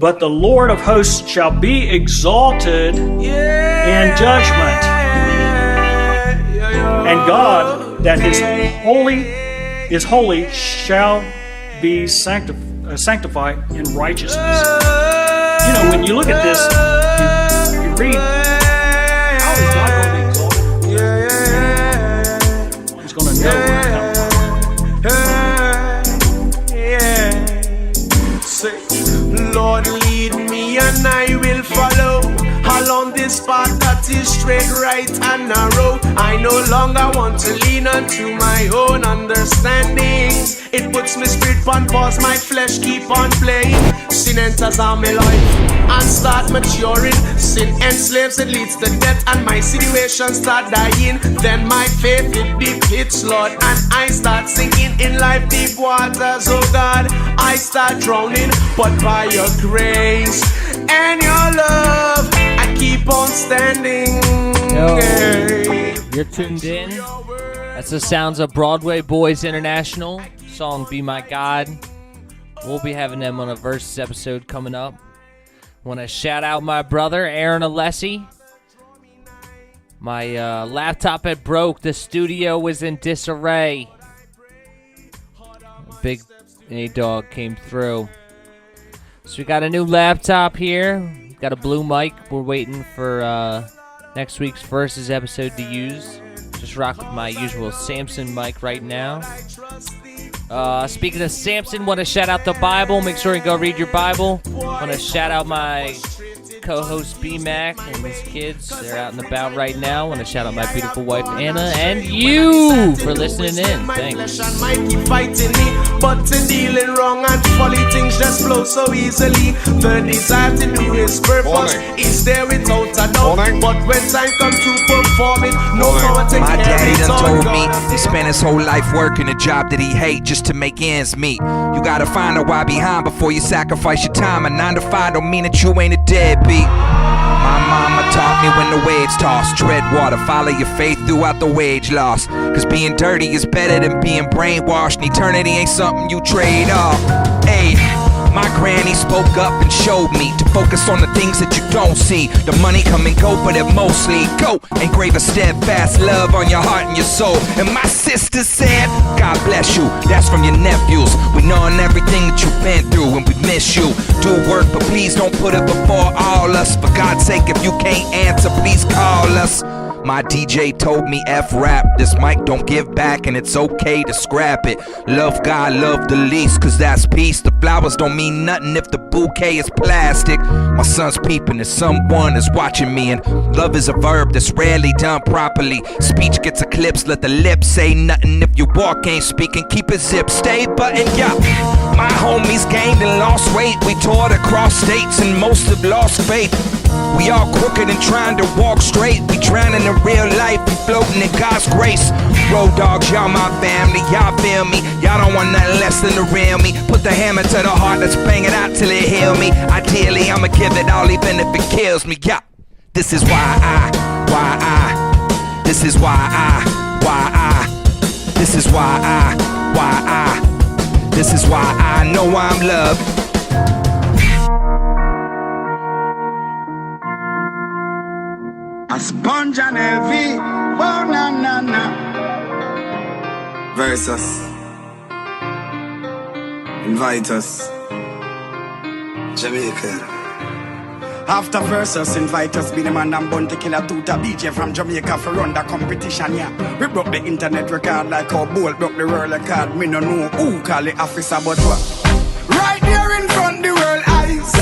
but the Lord of hosts shall be exalted in judgment. And God that is holy shall be sanctified in righteousness. You know, when you look at this, you read, how is God going to be exalted? He's going to know where it comes from. Lord, lead me and I will follow along this path that is straight, right and narrow. I no longer want to lean unto my own understandings. It puts my spirit on pause, my flesh keep on playing. Sin enters on my life and start maturing. Sin enslaves, it leads to death, and my situation start dying. Then my faith it deep hits, Lord, and I start sinking in life deep waters. Oh God, I start drowning, but by your grace and your love I keep on standing. Yo, you're tuned in. That's the sounds of Broadway Boys International. Song Be My God. We'll be having them on a Versus episode coming up. Want to shout out my brother Aaron Alessi. My laptop had broke. The studio was in disarray. Big A-Dog came through. So we got a new laptop here. Got a blue mic. We're waiting for next week's Versus episode to use. Just rock with my usual Samson mic right now. Speaking of Samson, want to shout out the Bible. Make sure you go read your Bible. Want to shout out my co-host B-Mac and his kids. They're out and about right now. Want to shout out my beautiful wife Anna and you for listening in. Thanks. But to dealing wrong and folly things just flow so easily. The desire to do his purpose is there without a doubt. But when time comes to perform it, no power to my carry daddy it done told on me he spent his whole life working a job that he hate just to make ends meet. You gotta find a why behind before you sacrifice your time. A 9 to 5 don't mean that you ain't a deadbeat. My mama taught me when the waves toss, tread water, follow your faith throughout the wage loss. Cause being dirty is better than being brainwashed, and eternity ain't something you trade off. Ayy, my granny spoke up and showed me to focus on the things that you don't see. The money come and go, but it mostly go. Engrave a steadfast love on your heart and your soul. And my sister said, God bless you, that's from your nephews. We knowin' everything that you've been through and we miss you. Do work, but please don't put it before all us. For God's sake, if you can't answer, please call us. My DJ told me F-rap, this mic don't give back and it's okay to scrap it. Love God, love the least, cause that's peace. The flowers don't mean nothing if the bouquet is plastic. My son's peeping and someone is watching me, and love is a verb that's rarely done properly. Speech gets eclipsed, let the lips say nothing. If your walk ain't speaking, keep it zip, stay buttoned, yeah. My homies gained and lost weight. We toured across states and most have lost faith. We all crooked and trying to walk straight. We drowning in real life and floating in God's grace. Road dogs, y'all my family, y'all feel me. Y'all don't want nothing less than to real me. Put the hammer to the heart, let's bang it out till it heal me. Ideally, I'ma give it all even if it kills me, yeah. This is why I, this is why I, this is why I, this is why I know I'm loved. A sponge and LV, oh na na na. Versus, invite us, Jamaica. After Versus, invite us, be the man and bun to kill a tuta BJ from Jamaica for run the competition, yeah. We broke the internet record like how Bolt broke the world record. Me no know who call the officer, but what? Right here in front the world eyes.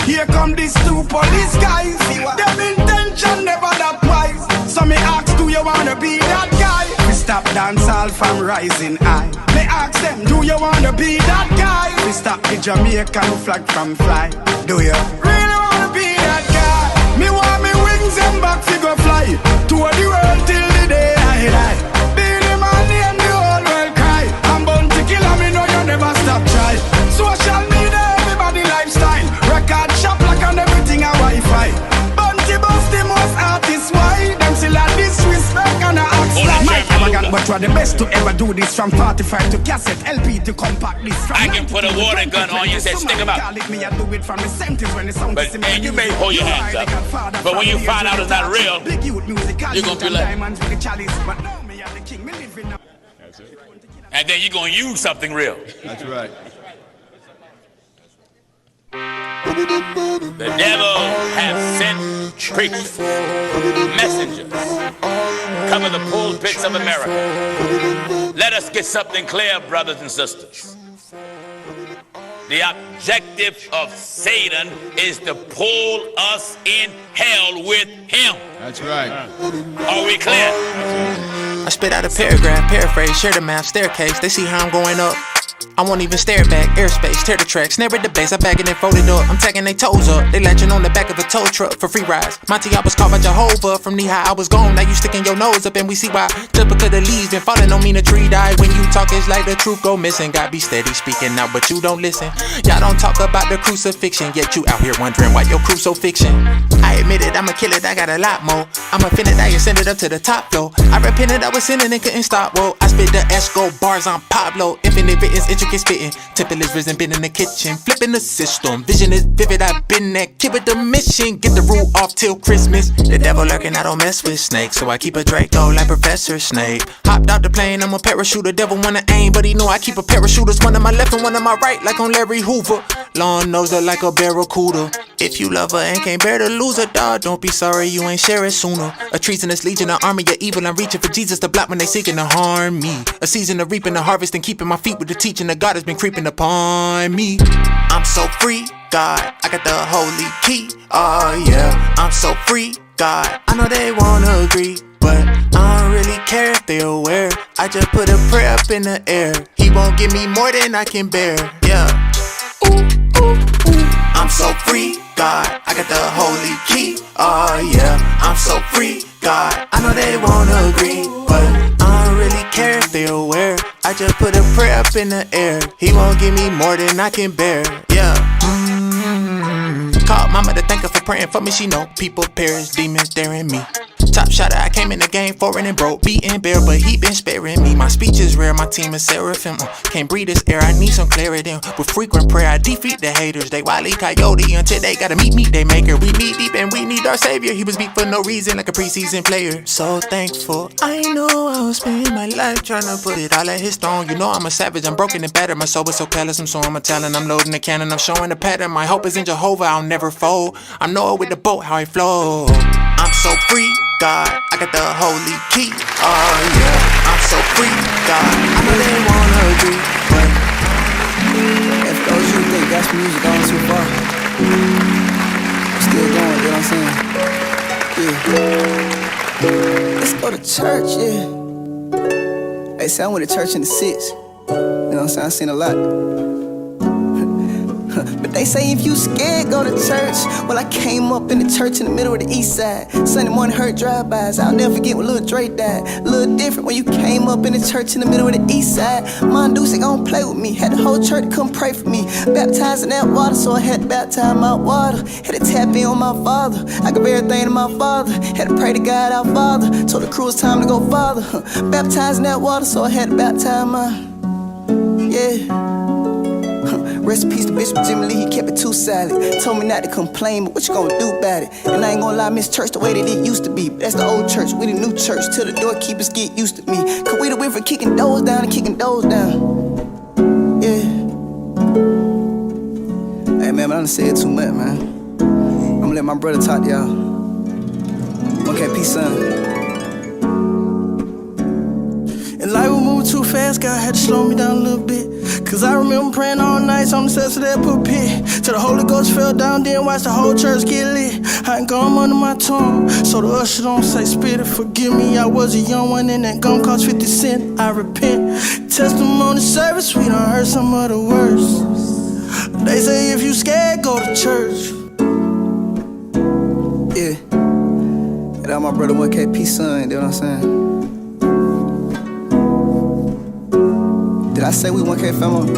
Here come these two police guys. Them intention never that wise. So me ask, do you wanna be that guy? We stop dancehall from rising high. Me ask them, do you wanna be that guy? We stop the Jamaican flag from fly. Do you really wanna be that guy? Me want me wings and back to go fly to the world till the day I die. Be the man name the whole world cry. I'm bound to kill me, know you never stop try. Social media, everybody lifestyle. Record shop like on everything a Wi-Fi. Bunty bust the most artists, why? Them still a disrespect and a act like Mike Evagan But we're the best to ever do this. From 45 to cassette, LP to compact disc. I can put a water gun on you and say, stick 'em up. But, and you may hold your hands up. But when you find out it's not real, you're going to be like, and then you're going to use something real. That's right. The devil has sent preachers, messengers, cover the pulpits of America. Let us get something clear, brothers and sisters. The objective of Satan is to pull us in hell with him. That's right. Are we clear? I spit out a paragraph, paraphrase, share the map, staircase. They see how I'm going up. I won't even stare back, airspace, tear the track, snare at the base, I bag it and fold it up. I'm tagging they toes up, they latching on the back of a tow truck for free rides. Monty, I was caught by Jehovah, from knee high I was gone, now you sticking your nose up and we see why. Just because the leaves been falling don't mean the tree died. When you talk it's like the truth go missing, God be steady speaking now but you don't listen. Y'all don't talk about the crucifixion, yet you out here wondering why your crew's so fiction. I admit it, I'ma kill it, I got a lot more. I'm offended, I ascended up to the top floor. I repented, I was sinning and couldn't stop, whoa. I spit the Esco bars on Pablo, infinite written, intricate spitting. Temple is risen, been in the kitchen, flipping the system. Vision is vivid, I've been that kid with the mission. Get the rule off till Christmas. The devil lurking, I don't mess with snakes, so I keep a Draco like Professor Snape. Hopped out the plane, I'm a parachuter. Devil wanna aim, but he know I keep a pair of shooters. One on my left and one on my right, like on Larry Hoover. Long nose look like a barracuda. If you love her and can't bear to lose her, dog, don't be sorry you ain't share it sooner. A treasonous legion, an army of evil. I'm reaching for Jesus to block when they seeking to harm me. A season of reaping the harvest and keeping my feet with the teaching of God has been creeping upon me. I'm so free, God, I got the holy key. Oh yeah, I'm so free, God. I know they wanna agree, but I don't really care if they're aware. I just put a prayer up in the air. He won't give me more than I can bear. Yeah. Ooh, ooh, ooh. I'm so free, God. I got the holy key. Oh yeah, I'm so free, God. I know they wanna agree, but I don't really care if they're aware. I just put a prayer up in the air. He won't give me more than I can bear. Yeah. Called mama to thank her for praying for me. She know people perish, demons daring me. Top shotter, I came in the game foreign and broke, beating bare, but he been sparing me. My speech is rare, my team is seraphim. Can't breathe this air, I need some clarity. With frequent prayer, I defeat the haters. They wily coyote until they gotta meet they maker. We meet deep and we need our savior. He was beat for no reason, like a preseason player. So thankful, I know I will spend my life trying to put it all at his throne. You know I'm a savage, I'm broken and battered. My soul is so callous, I'm so I'm a talent. I'm loading the cannon, I'm showing the pattern. My hope is in Jehovah, I'll never fold. I'm Noah with the boat, how I flow. I'm so free, God, I got the holy key. Oh yeah, I'm so free, God. I know they wanna agree, but if those you think that's music going too far, I'm still going, you know what I'm saying? Yeah. Let's go to church, yeah. They say I went to church in the 6. You know what I'm saying? I seen a lot. But they say if you scared, go to church. Well, I came up in the church in the middle of the east side. Sunday morning heard drive-bys. I'll never forget when Lil Dre died. A little different when you came up in the church in the middle of the east side. Monduce gon' play with me. Had the whole church come pray for me. Baptized in that water, so I had to baptize my water. Had to tap in on my father. I gave everything to my father. Had to pray to God our Father. Told the crew it's time to go farther. Baptized in that water, so I had to baptize my... Yeah. Rest in peace to Bishop Jimmy Lee, he kept it too silent. Told me not to complain, but what you gonna do about it? And I ain't gonna lie, miss church the way that it used to be. But that's the old church, we the new church, till the doorkeepers get used to me. Cause we the win for kicking doors down and kicking doors down. Yeah. Hey man, I done said too much, man. I'ma let my brother talk to y'all. Okay, peace, son. And life was moving too fast, God had to slow me down a little bit. Cause I remember praying all nights on the steps of that pulpit. Till the Holy Ghost fell down, then watched the whole church get lit. I ain't gum under my tongue, so the usher don't say spit it. Forgive me, I was a young one and that gum cost 50 cents. I repent. Testimony service, we done heard some of the worst. They say if you scared, go to church. Yeah. That my brother 1KP son, you know what I'm saying? Did I say we 1K family?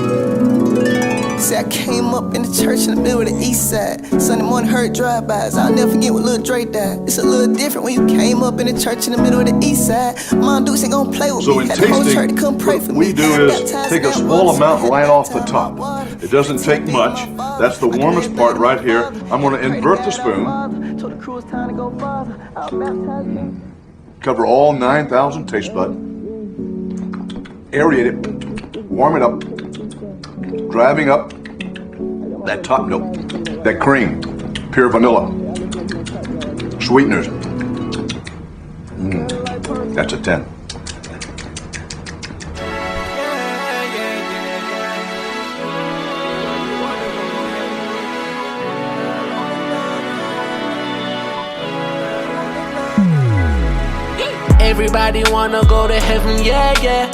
See, I came up in the church in the middle of the east side. Sunday morning heard drive-bys. I'll never forget when Lil Dre died. It's a little different when you came up in the church in the middle of the east side. Mom Dukes ain't gonna play with me. Had the whole church to come pray for me. What we do is take a small amount right off the top. It doesn't take much. That's the warmest part right here. I'm gonna invert the spoon. Cover all 9,000 taste buds. Aerate it. Warm it up. Driving up that top note, that cream, pure vanilla, sweeteners. That's a 10. Everybody wanna go to heaven, yeah, yeah.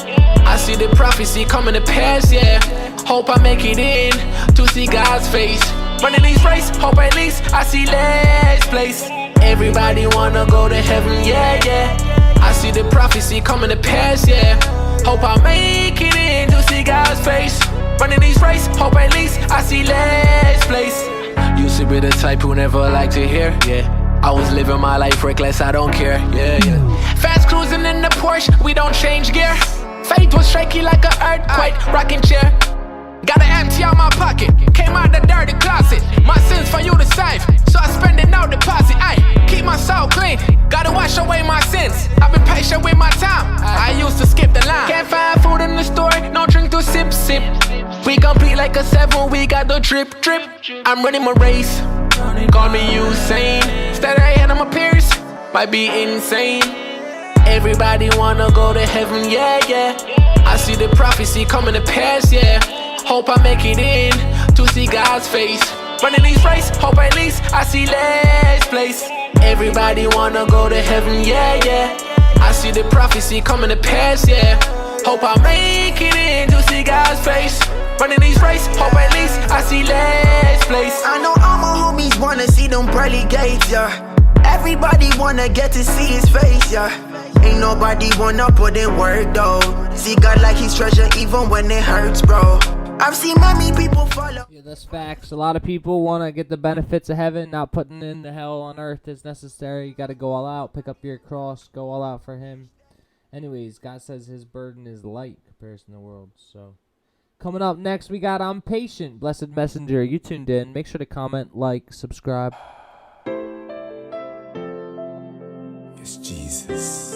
I see the prophecy coming to pass, yeah. Hope I make it in to see God's face. Running these race, hope at least I see last place. Everybody wanna go to heaven, yeah, yeah. I see the prophecy coming to pass, yeah. Hope I make it in to see God's face. Running these race, hope at least I see last place. Used to be the type who never liked to hear, yeah. I was living my life reckless, I don't care, yeah, yeah. Fast cruising in the Porsche, we don't change gear. Faith was shaky like an earthquake, rocking chair. Gotta empty out my pocket, came out the dirty closet. My sins for you to save, so I spend it no deposit. Ay, keep my soul clean, gotta wash away my sins. I've been patient with my time, I used to skip the line. Can't find food in the store, no drink to sip, sip. We complete like a 7, we got the drip, drip. I'm running my race, call me Usain. Instead ahead of my peers, might be insane. Everybody wanna go to heaven, yeah, yeah. I see the prophecy coming to pass, yeah. Hope I make it in to see God's face. Running these race, hope at least I see last place. Everybody wanna go to heaven, yeah, yeah. I see the prophecy coming to pass, yeah. Hope I make it in to see God's face. Running these race, hope at least I see last place. I know all my homies wanna see them pearly gates, yeah. Everybody wanna get to see his face, yeah. Ain't nobody wanna put in work, though. See God like his treasure even when it hurts, bro. I've seen many people follow. Yeah, that's facts. A lot of people want to get the benefits of heaven, not putting in the hell on earth is necessary. You got to go all out, pick up your cross, go all out for him. Anyways, God says his burden is light compared to the world. So, coming up next, we got I'm Patient, Blessed Messenger. You tuned in. Make sure to comment, like, subscribe. Yes, Jesus.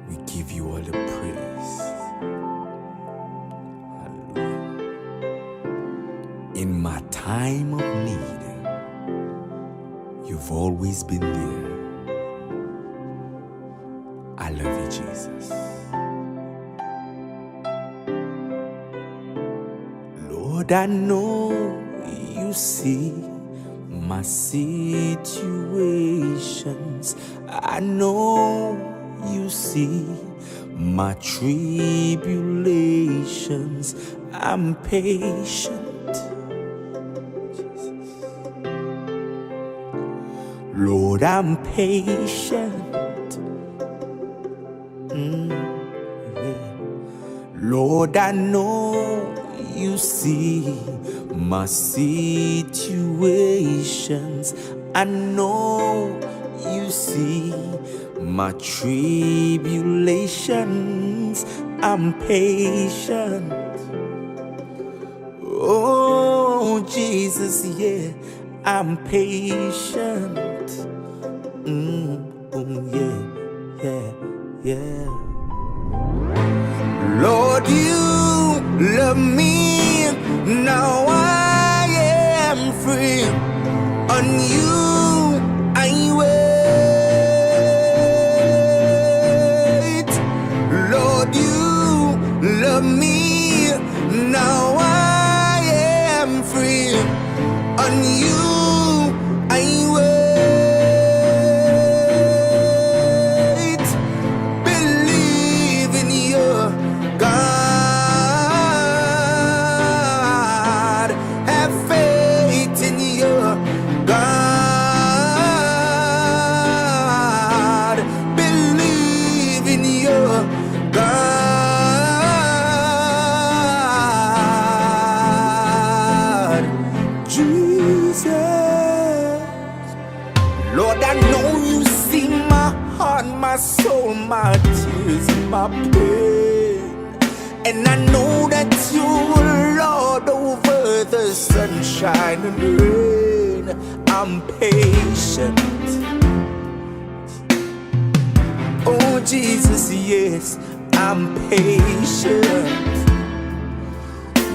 We give you all the praise. In my time of need, you've always been there. I love you, Jesus. Lord, I know you see my situations. I know you see my tribulations. I'm patient. Lord, I'm patient. Yeah. Lord, I know you see my situations. I know you see my tribulations. I'm patient. Oh, Jesus, yeah, I'm patient. Yeah. Lord, you love me, now I am free. On you I wait. Lord, you love me, now I am free. On you I wait. God, Jesus. Lord, I know you see my heart, my soul, my tears, my pain. And I know that you are Lord over the sunshine and rain. I'm patient. Oh Jesus, yes, I'm patient.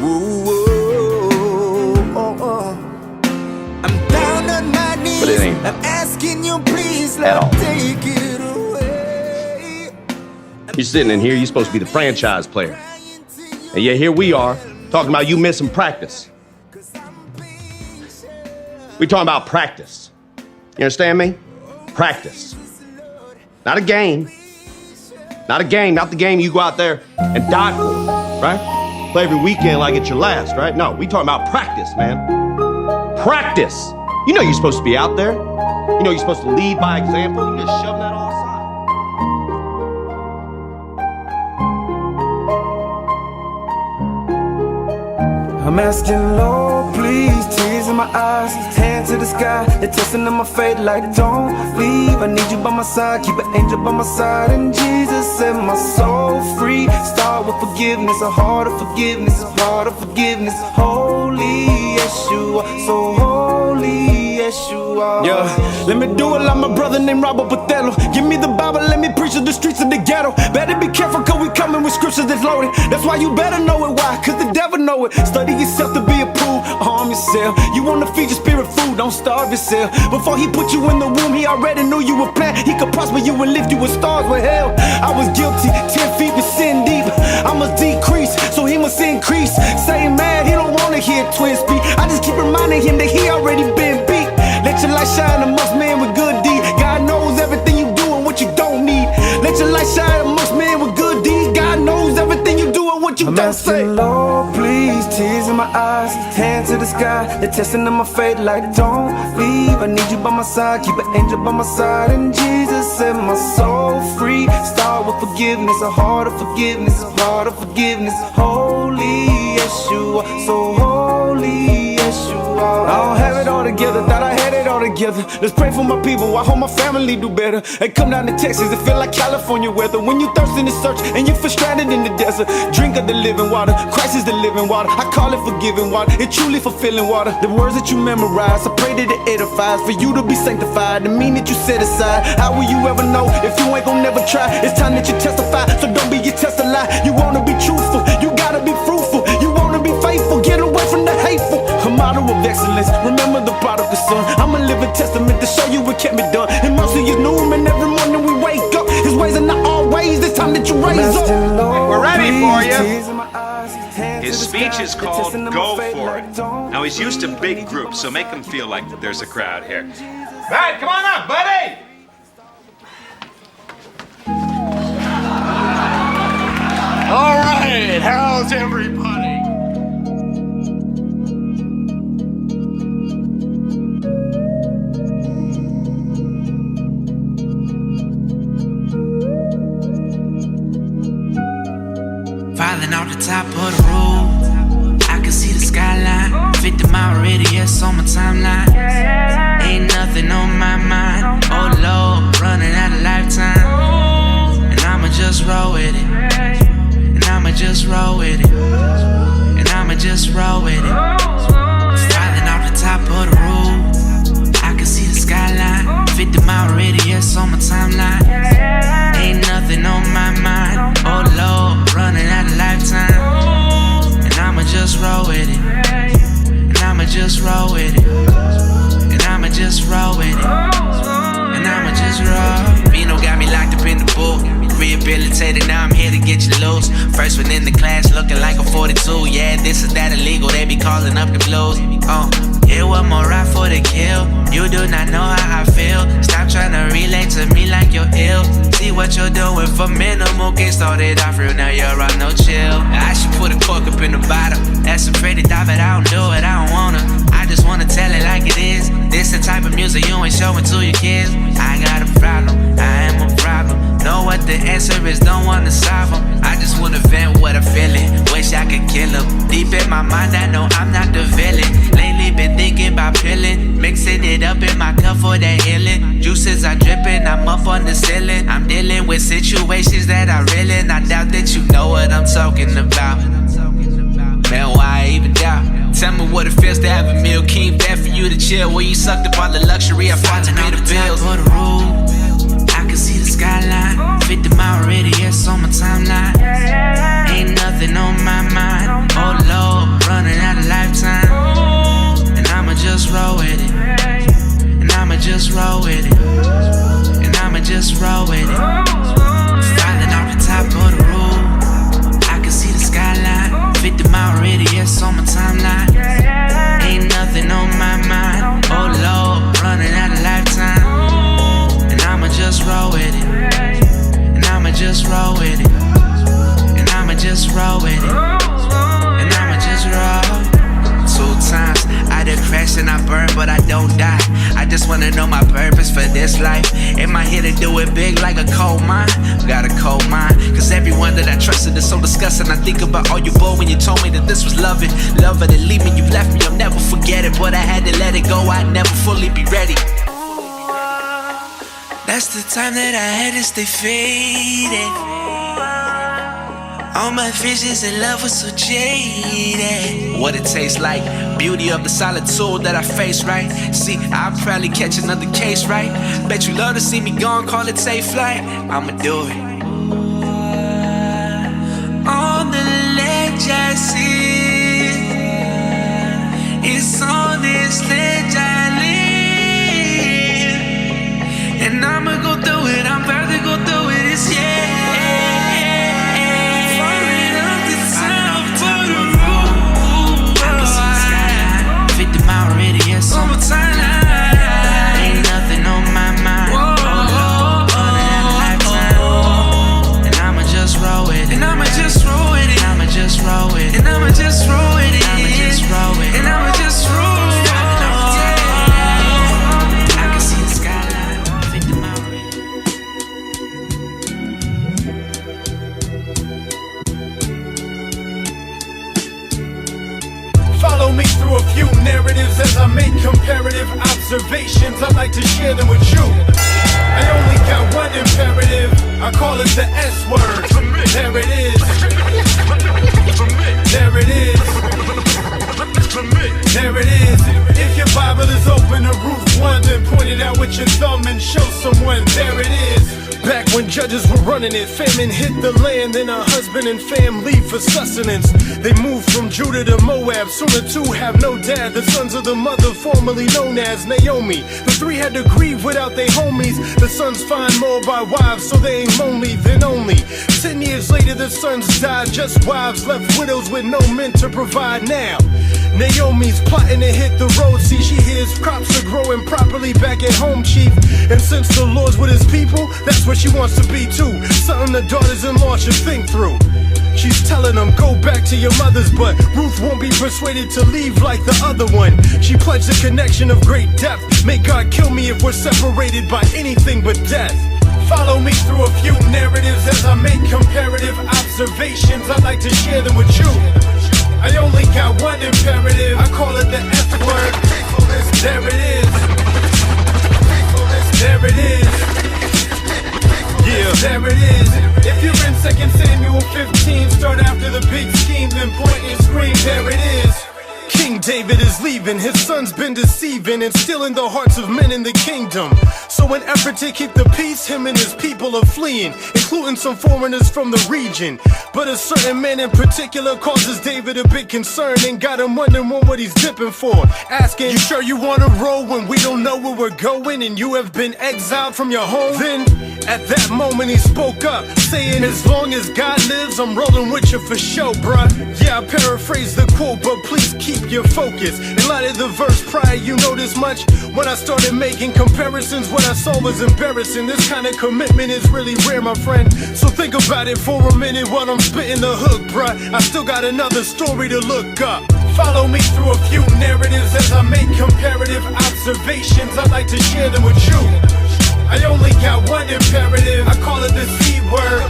Whoa, whoa, oh. I'm down on my knees. But it ain't I'm asking you, please, Lord, take it away. You're sitting in here, you're supposed to be the franchise player. And yet here we are, talking about you missing practice. We talking about practice. You understand me? Practice. Not a game. Not a game, not the game you go out there and die for, right? Play every weekend like it's your last, right? No, we talking about practice, man. Practice. You know you're supposed to be out there. You know you're supposed to lead by example. You just shoving that all aside. I'm asking, Lord, please, tears in my eyes, hands to the sky, they're testing on my faith like don't leave. I need you by my side, keep an angel by my side, and Jesus set my soul free. Start with forgiveness, a heart of forgiveness, a heart of forgiveness. Holy Yeshua, so holy Yeshua. Yeah, let me do it like my brother named Robert Pathello. Give me the Bible, let me preach to the streets of the ghetto. Better be careful, cause we coming with scriptures that's loaded. That's why you better know it, why? Cause the devil know it. Study yourself to be approved, arm yourself. You wanna feed your spirit food, don't starve yourself. Before he put you in the womb, he already knew you were planned. He could prosper you and lift you with stars with hell. I was guilty, 10 feet with sin deep. I must decrease, so he must increase. Say man, he don't wanna hear twin speak. I just keep reminding him that he already been beat. Let your light shine amongst men with good deeds. God knows everything you do and what you don't need. Let your light shine amongst men with good deeds. God knows everything you do and what you don't say. Lord, please, tears in my eyes, hands to the sky, they're testing on my faith like don't leave. I need you by my side, keep an angel by my side, and Jesus set my soul free. Start with forgiveness, a heart of forgiveness, a heart of forgiveness. Holy Yeshua, so holy Yeshua. I don't have it all together, thought I had it all together. Let's pray for my people, I hope my family do better. Hey, come down to Texas, it feel like California weather. When you thirst in the search and you feel stranded in the desert, drink of the living water, Christ is the living water. I call it forgiving water, it's truly fulfilling water. The words that you memorize, I pray that it edifies. For you to be sanctified, the mean that you set aside. How will you ever know if you ain't gon' never try? It's time that you testify, so don't be your test a lie. You wanna be truthful, you gotta be fruitful. You wanna be faithful, get away from the hateful. A model of excellence, remember the prodigal son. I'm a living testament to show you what can't be done. And mercy is new, and every morning we wake up. His ways are not always, it's time that you raise up. We're ready for you. His speech is called Go For It. Now he's used to big groups, so make him feel like there's a crowd here. Matt, come on up, buddy! All right, how's everybody? Falling off the top of the roof, I can see the skyline. 50 mile radius on my timeline. Ain't nothing on my mind. Oh Lord, running out of lifetime. And I'ma just roll with it. And I'ma just roll with it. And I'ma just roll with it. Falling off the top of the roof, I can see the skyline. 50 mile radius on my timeline. Ain't nothing on my mind. Oh Lord, running out of lifetime. And I'ma just roll with it. And I'ma just roll with it. And I'ma just roll with it. And I'ma just roll. Vino got me locked up in the book. Rehabilitated, now I'm here to get you loose. First one in the class, looking like a 42. Yeah, this is that illegal, they be calling up the blues. Yeah, one more ride for the kill. You do not know how I feel. Stop trying to relate to me like you're ill. See what you're doing for minimal. Can't start it off real, now you're on no chill. I should put a cork up in the bottle. That's a pretty thought, but I don't do it, I don't wanna. I just wanna tell it like it is. This the type of music you ain't showing to your kids. I got a problem, I am a problem. Know what the answer is, don't wanna solve them. I just wanna vent what I'm feeling. Wish I could kill them. Deep in my mind, I know I'm not the villain. Lately been thinking for that healing. Juices are dripping, I'm up on the ceiling. I'm dealing with situations that are real, and I doubt that you know what I'm talking about. Man, why even doubt? Tell me what it feels to have a meal, king bed for you to chill. Where you sucked up all the luxury I fought to pay the bills. For the road, I can see the skyline. 50-mile radius on my timeline. Ain't nothing on my mind. Oh Lord, running out of lifetime. And I'ma just roll with it. And I'ma just roll with it. And I'ma just roll with it. Falling off the top of the roof, I can see the skyline. 50-mile radius on my timeline. Ain't nothing on my mind. Oh Lord, running out of lifetime. And I'ma just roll with it. And I'ma just roll with it. And I'ma just roll with it. And I'ma just roll. 2 times I done crash and I burn, but I don't die. I just wanna know my purpose for this life. Am I here to do it big like a coal mine? Got a coal mine, cause everyone that I trusted is so disgusting. I think about all you bore when you told me that this was loving. Love it and leave me, you left me, I'll never forget it. But I had to let it go, I'd never fully be ready. That's the time that I had to stay faded. All my visions and love was so jaded. What it tastes like, beauty of the solitude that I face, right? See, I'll probably catch another case, right? Bet you love to see me gone, call it safe flight. I'ma do it. On the ledge I see, it's on this ledge I live. And I'ma go through it, I'm about to go through it, it's yeah. On my timeline, ain't nothing on my mind. Oh Lord, running out of lifetime. And I'ma just roll with it. And I'ma just roll with it. And I'ma just roll with it. And I'ma just roll with it. And I'ma just roll with it. And I'ma just roll with it. I can see the skyline, 50-mile radius. Follow me through a few narratives as I make comparative observations. I like to share them with you. I only got one imperative, I call it the S word. There it is. There it is. There it is. If your Bible is open to Ruth 1, then point it out with your thumb and show someone. There it is. Back when judges were running it, famine hit the land, then a husband and fam leave for sustenance. They moved from Judah to Moab, soon the two have no dad. The sons of the mother formerly known as Naomi. The three had to grieve without their homies. The sons find more by wives, so they ain't lonely then only. 10 years later the sons died, just wives left widows with no men to provide now. Naomi's plotting to hit the road, see she hears crops are growing properly back at home, chief. And since the Lord's with his people, that's what she wants to be too. Something the daughters-in-law should think through. She's telling them, go back to your mothers, but Ruth won't be persuaded to leave like the other one. She pledged a connection of great depth. May God kill me if we're separated by anything but death. Follow me through a few narratives as I make comparative observations. I like to share them with you. I only got one imperative, I call it the F word. There it is. There it is. Yeah, there it is. If you're in 2 Samuel 15, start after the big scheme, then point and scream, there it is. King David is leaving, his son's been deceiving and stealing the hearts of men in the kingdom. So in effort to keep the peace, him and his people are fleeing, including some foreigners from the region. But a certain man in particular causes David a big concern and got him wondering what he's dipping for. Asking, you sure you wanna roll when we don't know where we're going and you have been exiled from your home? Then, at that moment he spoke up, saying, as long as God lives, I'm rolling with you for sure, bruh. Yeah, I paraphrase the quote, but please keep your focus. In light of the verse prior, you know this much? When I started making comparisons, what I saw was embarrassing. This kind of commitment is really rare, my friend. So think about it for a minute while I'm spitting the hook, bruh. I still got another story to look up. Follow me through a few narratives as I make comparative observations. I like to share them with you. I only got one imperative, I call it the C word.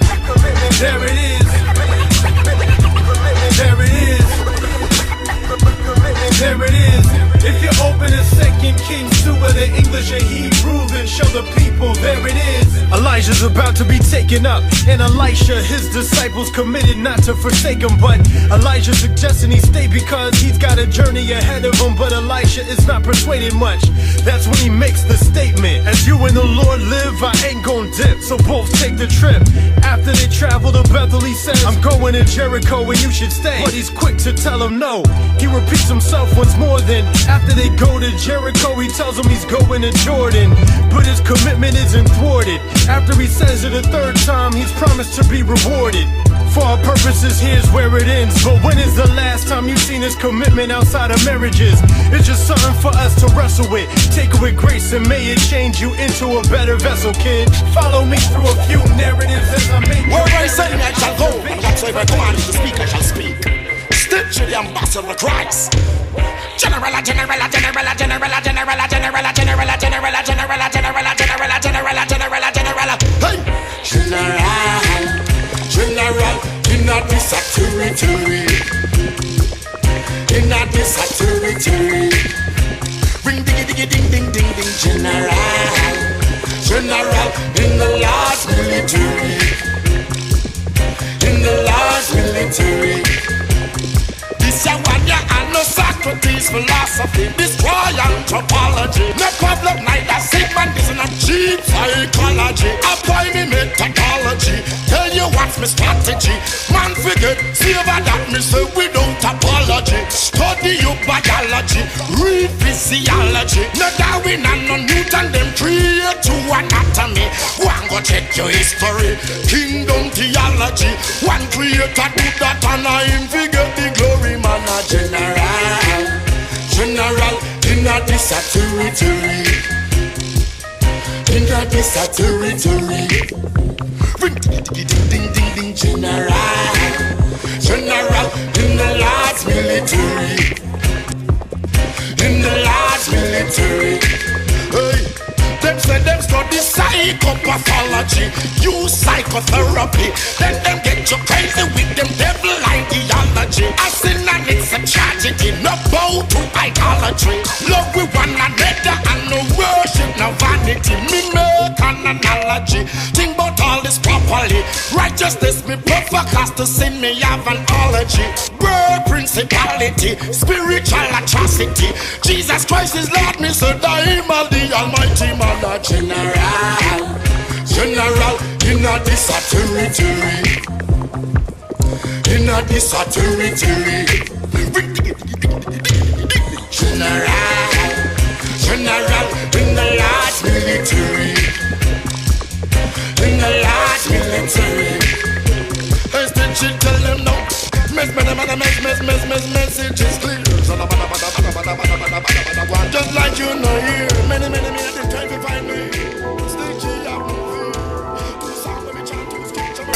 There it is. There it is. There it is. If you open a 2 Kings 2 of the the English and Hebrew, then show the people, there it is. Elijah's about to be taken up, and Elisha, his disciples, committed not to forsake him. But Elijah suggesting he stay because he's got a journey ahead of him. But Elisha is not persuaded much. That's when he makes the statement, as you and the Lord live, I ain't gon' dip. So both take the trip. After they travel to Bethel, he says, I'm going to Jericho and you should stay. But he's quick to tell him no. He repeats himself once more. Then after they go to Jericho, he tells him he's going to Jordan. But his commitment isn't thwarted. After he says it a third time, he's promised to be rewarded. For our purposes, here's where it ends. But when is the last time you've seen his commitment outside of marriages? It's just something for us to wrestle with. Take it with grace and may it change you into a better vessel, kid. Follow me through a few narratives as I make where I say I shall go, and whatsoever command the speaker shall speak. Stick to the ambassador of Christ. General, general, general, general, general, general, general, general, general, general, general, general, general, general, general. Hey, general. General, in a this territory. In a this territory. Ring diggy diggy ding ding ding ding. General, general, in the last military. In the last military. This ya one ya and no Socrates philosophy. Destroy anthropology. No problem neither segmentism and cheap psychology. Apply me methodology. Tell you what's my strategy. Man forget, silver that me say without apology. Study your biology, read physiology. No Darwin and no Newton, them create to anatomy. One go check your history, kingdom theology. One creator do that and I him forget the glory. Man a general, general in a this territory. In a this territory. Ring ding ding ding ding ding. General, general in the last military. In the last military. Hey, them say them study psychopathology, use psychotherapy. Then them get you crazy with them devil ideology. I sin and it's a tragedy, no bow to idolatry. Love with one another and no worship, no vanity. Me make an analogy, think about all this properly. Righteousness me perfect, cause to sin me have an ology. Word principality, spiritual atrocity. Jesus Christ is Lord, me so him all the almighty man. General, general, in a this territory. In a this territory. General, general, in the last military. In the last military. As the chick tell them no. Message is clear. Just like you know here. Many trying to find me. Stay out of fear. This song let me try to sketch them.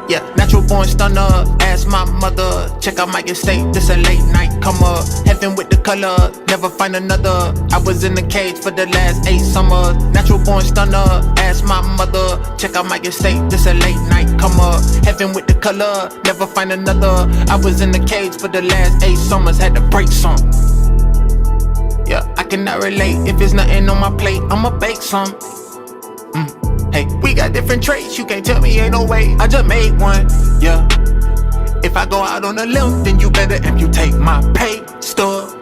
Yeah, natural born stunner. Ask my mother. Check out my estate. This a late night comer. Heaven with the color. Never find another. I was in the cage for the last 8 summers. Natural born stunner. Ask my mother. Check out my estate. This a late night comer. Heaven with the color. Never find another. I was in the cage for the last 8 summers. Had to break some. Yeah, I cannot relate. If it's nothing on my plate, I'ma bake some. Hey, we got different traits, you can't tell me ain't no way. I just made one, yeah. If I go out on a limb, then you better amputate my pay stub.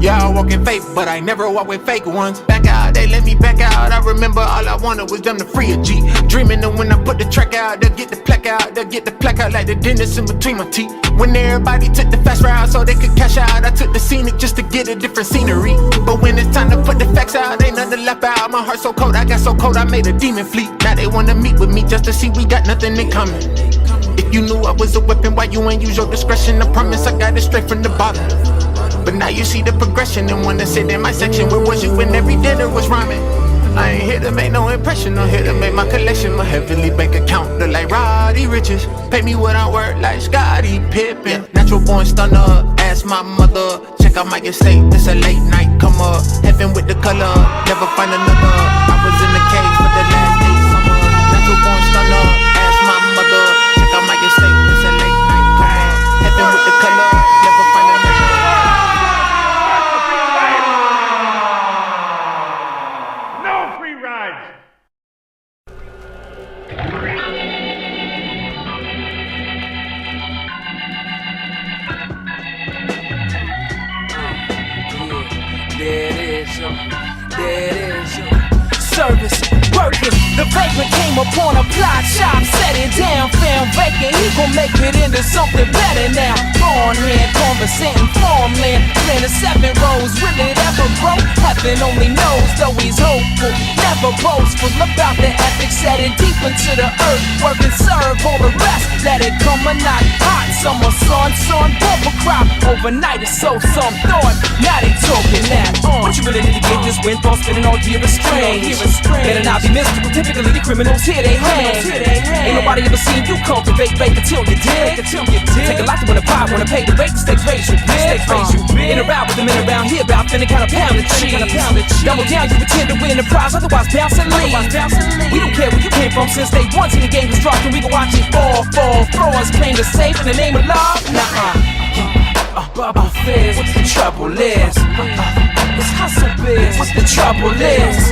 Yeah, I walk in faith, but I never walk with fake ones. Back out, they let me back out. I remember all I wanted was them to free a G. Dreaming that when I put the track out, they'll get the plaque out. They'll get the plaque out like the dentist in between my teeth. When everybody took the fast route so they could cash out, I took the scenic just to get a different scenery. But when it's time to put the facts out, ain't nothing left out. My heart so cold, I got so cold, I made a demon fleet. Now they wanna meet with me just to see we got nothing in common. If you knew I was a weapon, why you ain't use your discretion? I promise I got it straight from the bottom. But now you see the progression and wanna sit in my section. Where was you when every dinner was rhyming? I ain't here to make no impression, I'm here to make my collection. My heavenly bank account look like Roddy Riches. Pay me what I work like Scottie Pippen. Yeah, natural born stunner, ask my mother. Check out my estate, this a late night come up. Heaven with the color, never find another. I was in the cage for the last There it is. Service, working. The vagrant came upon a plot shop, set it down, found vacant. He gon' make it into something better now. Born here, conversating farmland, planting 7 rows. Will it ever grow? Heaven only knows, though he's hopeful, never boastful about the ethics, set it deep into the earth. Work and serve all the rest, let it come or not. Hot summer sun, bumper crop. Overnight it's so some thought, now they talking that. What you really need to get this wind thought spinning all year is strange. Better not be mystical, typically the criminals here they hang. Ain't nobody ever seen you cultivate fake until you dig. Take a lot to win a pot, wanna pay the rate, the stakes raise you big. In or out with the men around here about finna kind of pound the cheese. Double down, you pretend to win the prize, otherwise bounce and leave. We don't care where you came from since day one, till the game was dropped and we can watch it fall. Throw us claim to save in the name of love? Bubble fizz, what the trouble is? It's hustle biz, what the trouble is?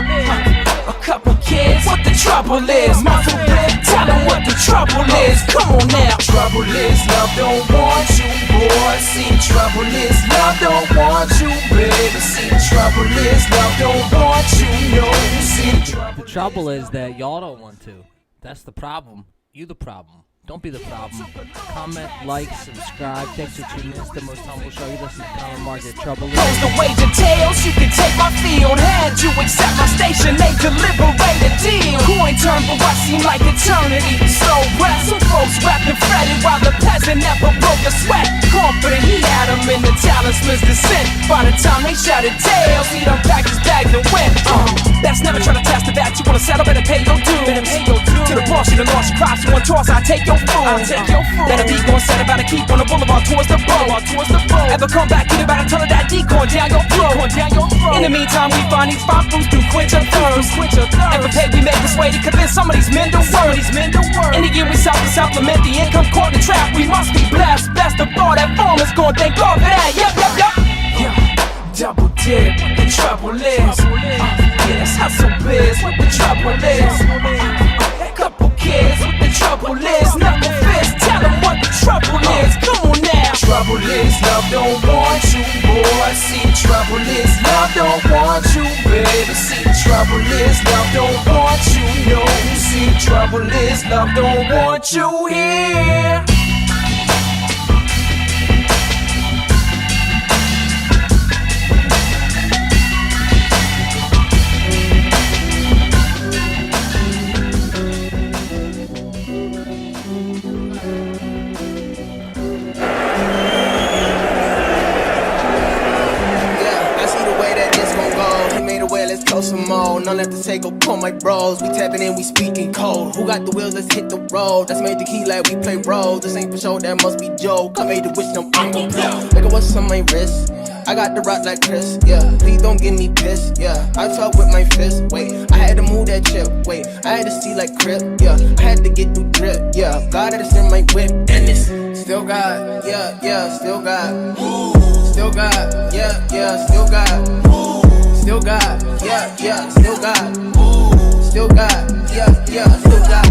A couple kids, what the trouble is? Muscle bit, tell them what the trouble is. Come on now. Trouble is love don't want you, boy. See, trouble is love don't want you, baby. See, trouble is love don't want you, no. See, The trouble is that y'all don't want to. That's the problem. You the problem. Don't be the problem. Comment, like, subscribe. Takes you 2 minutes. The Most Humble Show. You listen to Conor Margaret. Trouble is. Close the wage and tails, you can take my field. Had you accept my station, they deliberate a deal. Coin turn for what seemed like eternity. Slow breath, some folks rapping fretted while the peasant never broke a sweat. Confident he had him in the talisman's descent. By the time they shouted tails, he done packed his bags and went. That's never try to test the bat. You wanna settle, better pay your dues. To the boss, you done lost your crops. You want toss, I take your food. That'll be gon' set about a keep on the boulevard towards the bow. Ever come back, either about a ton of that decoy down your throat. In the meantime, we find these 5 fruits through quench our thirst. Ever pay, we make this way to convince some of these men to work. In the year we supplement the income caught in the trap. We must be blessed. Best of all, that farmer's gon' thank God for that. Yep. Double dip, what the trouble is. Yeah, that's hustle biz, what the trouble is. Couple kids, what the trouble is. Knuckle fist, tell them what the trouble is. Come on now. Trouble is love don't want you, boy. See, trouble is love don't want you, baby. See, trouble is love don't want you, no. See, trouble is love don't want you here. Let's toast some more. None left to say, go call my bros. We tapping in, we speaking cold. Who got the wheels? Let's hit the road. That's made the key like we play roles. This ain't for show, that must be Joe. I made the wish, no I'm gon' blow. Look at what's on my wrist. I got the rock like Chris, yeah. Please don't get me pissed, yeah. I talk with my fist, wait. I had to move that chip, wait. I had to see like Crip, yeah. I had to get new drip, yeah. God had to send my whip, and it's still got, yeah, still got. Still got, yeah, still got. Still got, yeah, still got. Still got, yeah, still got.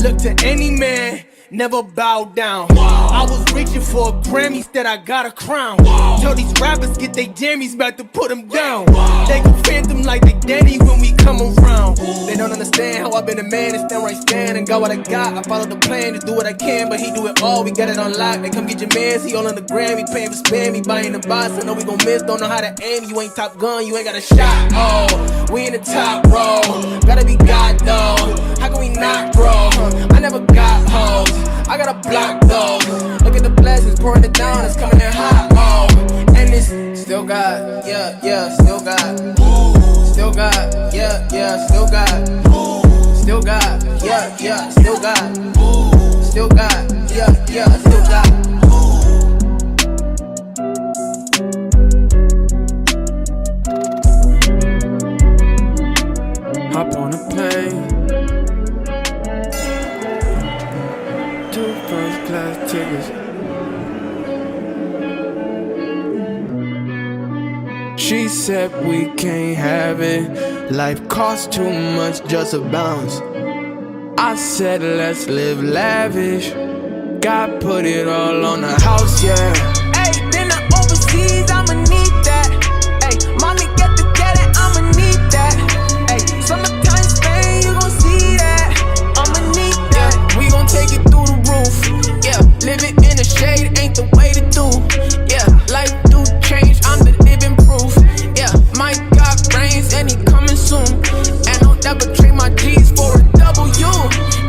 Look to any man, never bow down. I was reaching for a Grammy, instead I got a crown. Tell these rappers get they jammies, about to put them down. They gon' phantom like they Danny when we come around. They don't understand how I been a man and stand where I stand and got what I got. I follow the plan to do what I can, but he do it all. We got it on lock. They come get your mans, he all on the gram. He paying for spam, he buying the box. I know we gon' miss, don't know how to aim. You ain't Top Gun, you ain't got a shot. Oh, we in the top row. Gotta be God though. How can we not, bro? I never got hoes. I got a block though. Look at the blessings pouring it down, it's coming in hot. Oh, and it's still got, yeah, still got. Still got, yeah, still got. Still got, yeah, still got. Still got, yeah, still got. Hop on a plane. 2 first class tickets. She said we can't have it. Life costs too much just to bounce. I said let's live lavish. God put it all on the house, yeah. Hey, then I'm overseas, I'ma need that. Hey, mommy get the never trade my G's for a W.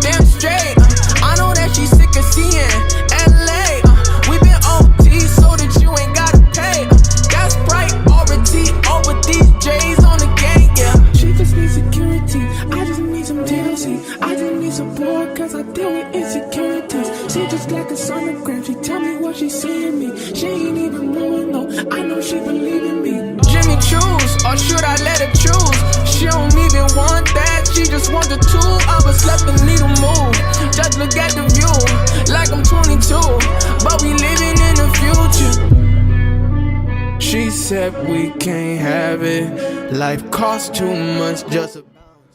Damn straight, I know that she's sick of seeing LA. We been OT so that you ain't gotta pay. That's right, already over these J's on the gang, yeah. She just needs security, I just need some DLC. I just need support cause I deal with insecurities. She just like a sonogram, she tell me what she seeing me. She ain't even moving, no, I know she believe in me. Jimmy choose, or should I let her choose? She don't even want that, she just want the two of us, let the needle move. Just look at the view, like I'm 22, but we living in the future. She said we can't have it, life costs too much just a...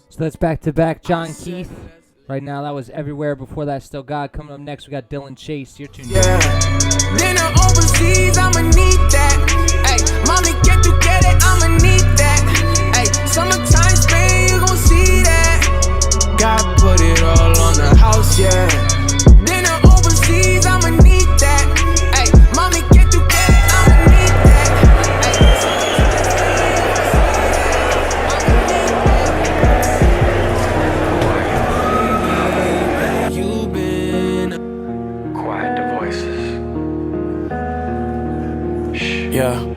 So that's back to back John Keith. Right now, that was Everywhere. Before that, Still God. Coming up next, we got Dylan Chase. You're tuned in. Dinner overseas, I'ma need that. Ay, mommy, get to get it, I'ma need that. Ay, summertime Spain, you gon' see that. God put it all on the house, yeah. Dinner overseas, I'ma need that. Ay, mommy, get to get it, I'ma need that. You've been quiet the voices. Yeah,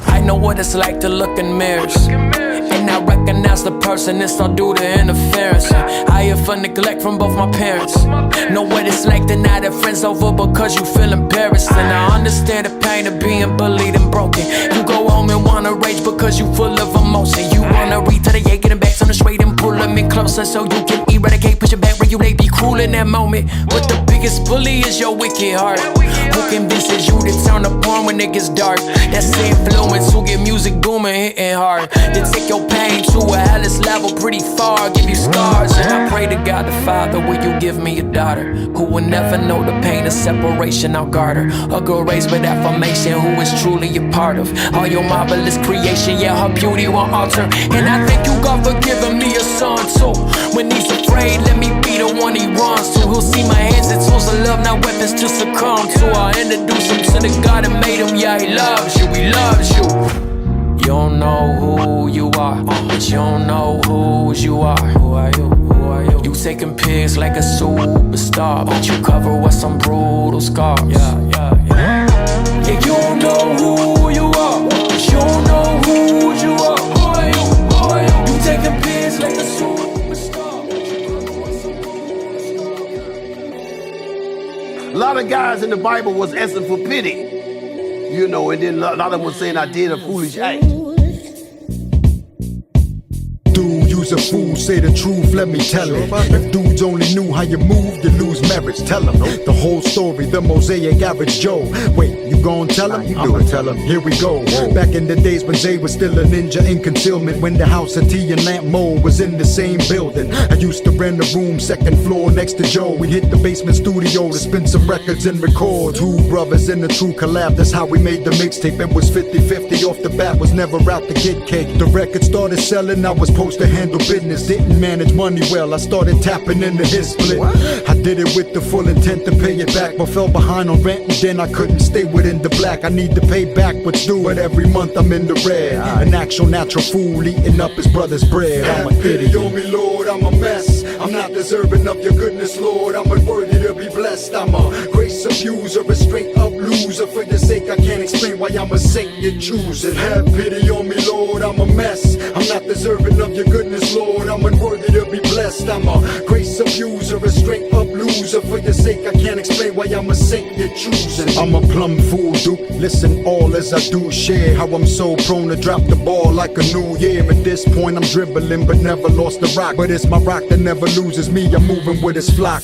I know what it's like to look in mirrors, and I recognize the person, it's all due to interference. I have for neglect from both my parents. Know what it's like to not have friends over because you feel embarrassed. And I understand the pain of being bullied and broken. You go home and wanna rage because you full of emotion. You wanna read to the yeah, getting back on the straight and pull them in closer so you can eradicate, push it back, regulate, be cruel in that moment. But the biggest bully is your wicked heart, who convinces you to turn the porn when it gets dark. That's the influence who get music booming, hitting hard. They take your pain to a hellish level pretty far, give you scars. And I pray to God the Father, will you give me a daughter who will never know the pain of separation? I'll guard her, a girl raised with affirmation, who is truly a part of all your marvelous creation. Yeah, her beauty won't alter. And I thank you, God, for giving me a son too. When he's afraid, let me be the one he runs to. He'll see my hands as tools of love, not weapons to succumb to. I'll introduce him to the God that made him. Yeah, he loves you, he loves you. You don't know who you are, but you don't know whose you are. Who are you? Who are you? You taking pics like a superstar, but you cover with some brutal scars. Yeah, you don't know who you are, but you don't know whose you are. Who are you? Who are you? You taking pics like a superstar. A lot of guys in the Bible was asking for pity. You know, and then a lot of them was saying I did a foolish act. Dude, you's a fool, say the truth, let me tell it. If dudes only knew how you move, you lose marriage, tell them. The whole story, the mosaic average Joe. Wait, you gon' tell him? I'ma tell him, here we go. Back in the days when Zay was still a ninja in concealment, when the house of T and Lamp Mo was in the same building. I used to rent a room, second floor next to Joe. We hit the basement studio to spin some records and record. Two brothers in a true collab, that's how we made the mixtape. It was 50-50 off the bat, was never out to get cake. The record started selling, I was supposed to handle business. Didn't manage money well, I started tapping into his split. I did it with the full intent to pay it back, but fell behind on rent and then I couldn't stay within the black. I need to pay back what's due, but every month I'm in the red. An actual natural fool eating up his brother's bread. I'm an idiot. On me, Lord, I'm a mess. I'm not deserving of your goodness, Lord. I'm unworthy to be blessed. I'm a grace abuser, a straight up loser. For your sake, I can't explain why I'm a saint you're choosing. Have pity on me, Lord, I'm a mess. I'm not deserving of your goodness, Lord. I'm unworthy to be blessed. I'm a grace abuser, a straight up loser. For your sake, I can't explain why I'm a saint you're choosing. I'm a plum fool, Duke. Listen all as I do share how I'm so prone to drop the ball like a new year. At this point, I'm dribbling, but never lost the rock. But it's my rock that never loses me. I'm moving with his flock.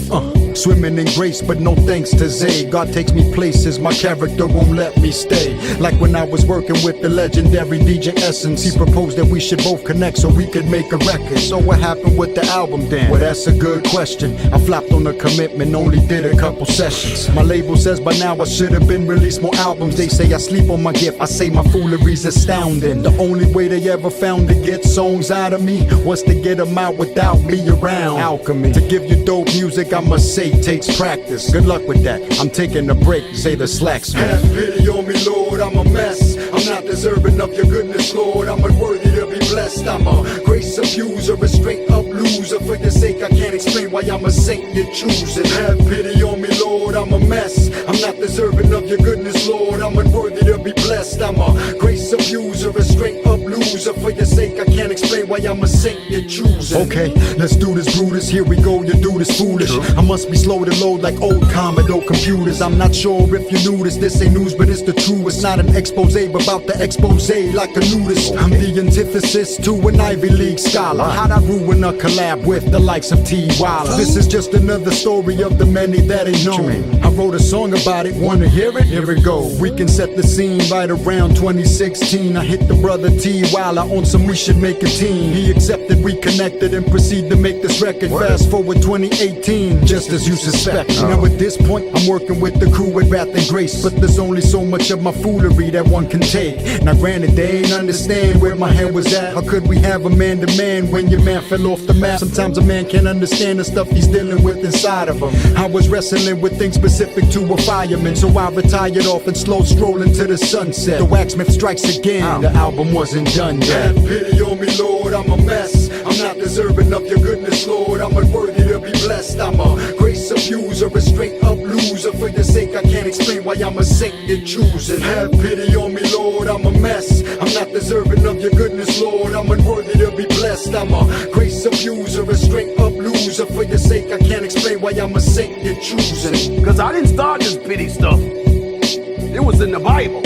Swimming in grace, but no thanks to Zay. God takes me places, my character won't let me stay. Like when I was working with the legendary DJ Essence. He proposed that we should both connect so we could make a record. So what happened with the album then? Well, that's a good question. I flopped on the commitment, only did a couple sessions. My label says by now I should have been released more albums. They say I sleep on my gift, I say my foolery's astounding. The only way they ever found to get songs out of me was to get them out without me around. Alchemy, to give you dope music I must say takes practice. Good luck with that, I'm taking a break, say the slacksmith. Have pity on me, Lord, I'm a mess. I'm not deserving of your goodness, Lord. I'm unworthy to be blessed. I'm a grace of abuser, a straight up loser. For your sake, I can't explain why I'm a saint you're choosing. Have pity on me, Lord, I'm a mess. I'm not deserving of your goodness, Lord. I'm unworthy to be blessed. I'm a grace abuser, a straight up loser. For your sake, I can't explain why I'm a saint you're choosing. Okay, let's do this, Brutus. Here we go, you do this foolish. I must be slow to load like old Commodore computers. I'm not sure if you knew this ain't news, but it's the truth. It's not an expose, but about the expose like a nudist. I'm the antithesis to an Ivy League scholar. How'd I ruin a collab with the likes of T. Wilder? This is just another story of the many that ain't known. I wrote a song about it, wanna hear it? Here it go. We can set the scene right around 2016. I hit the brother T. Wilder on some we should make a team. He accepted, we connected, and proceed to make this record. Fast forward 2018, just as you suspect. Now at this point, I'm working with the crew with Wrath and Grace, but there's only so much of my foolery that one can take. Now granted, they ain't understand where my head was at. How could we have a man to man when your man fell off the map? Sometimes a man can't understand the stuff he's dealing with inside of him. I was wrestling with things specific to a fireman, so I retired off and slow strolling to the sunset. The Waxsmith strikes again, the album wasn't done yet. Have pity on me, Lord, I'm a mess. I'm not deserving of your goodness, Lord. I'm unworthy to be blessed. I'm a grace abuser, a straight up loser. For your sake, I can't explain why I'm a saint you're choosing. Have pity on me, Lord, I'm a mess. I'm not deserving of your goodness, Lord. I'm unworthy to be blessed. I'm a grace abuser, a straight up loser. For your sake, I can't explain why I'm a saint you're choosing. Cause I didn't start this pity stuff. It was in the Bible.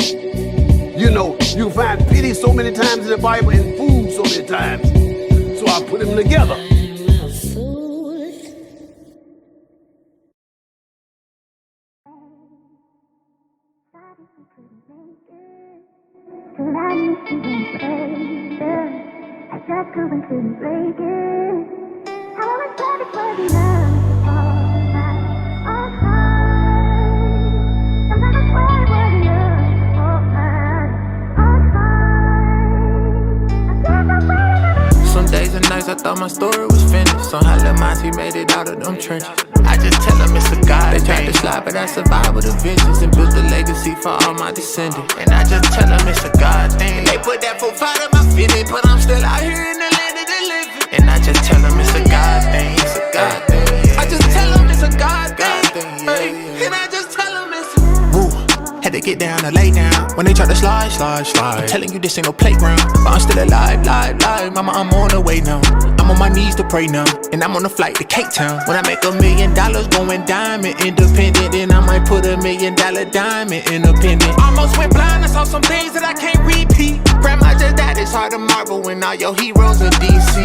You know, you find pity so many times in the Bible and food so many times. So I put them together. I just couldn't break it. How I was ready for the love to fall on high. Sometimes I swear it was love all high. Some days and nights I thought my story was finished. Somehow Lil Monty made it out of them trenches. I just tell them it's a God. They tried to slide, but I survived with a vengeance and built a legacy for all my descendants. And I just tell them it's a God thing. They put that profile in my fitting, but I'm still out here in the land of the living. And I just tell them it's a God thing. It's a God thing. I just tell them it's a God thing. And I just tell them it's a had to get down to lay down when they try to slide. I'm telling you this ain't no playground, but I'm still alive. Mama, I'm on the way now. I'm on my knees to pray now, and I'm on a flight to Cape Town. When I make $1 million going diamond independent, then I might put $1 million diamond independent. Almost went blind, I saw some things that I can't repeat. Grandma just died, it's hard to marvel when all your heroes are DC.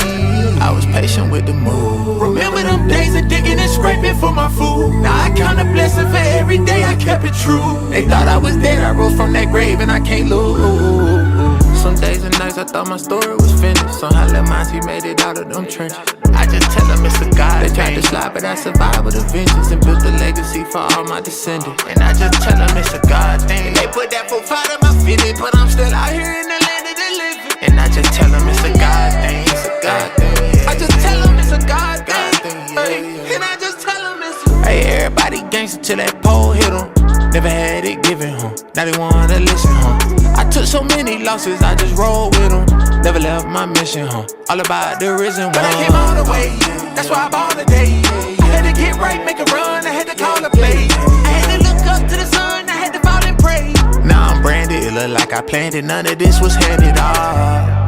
I was patient with the move. Remember them days of digging and scraping for my food. Now I count a blessing for every day I kept it true. They thought I was dead, I rose from that grave and I can't lose. Some days and nights I thought my story was finished. Somehow Lil Monty made it out of them trenches. I just tell them it's a God. They tried to slide, but I survived with a vengeance and built a legacy for all my descendants. And I just tell them it's a God thing. They put that profile in my fitting, but I'm still out here in the land of the living. And I just tell them it's a God thing. It's a God thing. I just tell them it's a God thing. And I just tell them it's a hey, everybody gangster till that pole hit them. Never had it given, now they wanna listen, I took so many losses, I just rolled with them. Never left my mission, all about the risen one. But I came all the way, that's why I bought today. I had to get right, make a run, I had to call a play. I had to look up to the sun, I had to fall and pray. Now I'm branded, it look like I planned it, none of this was handed off.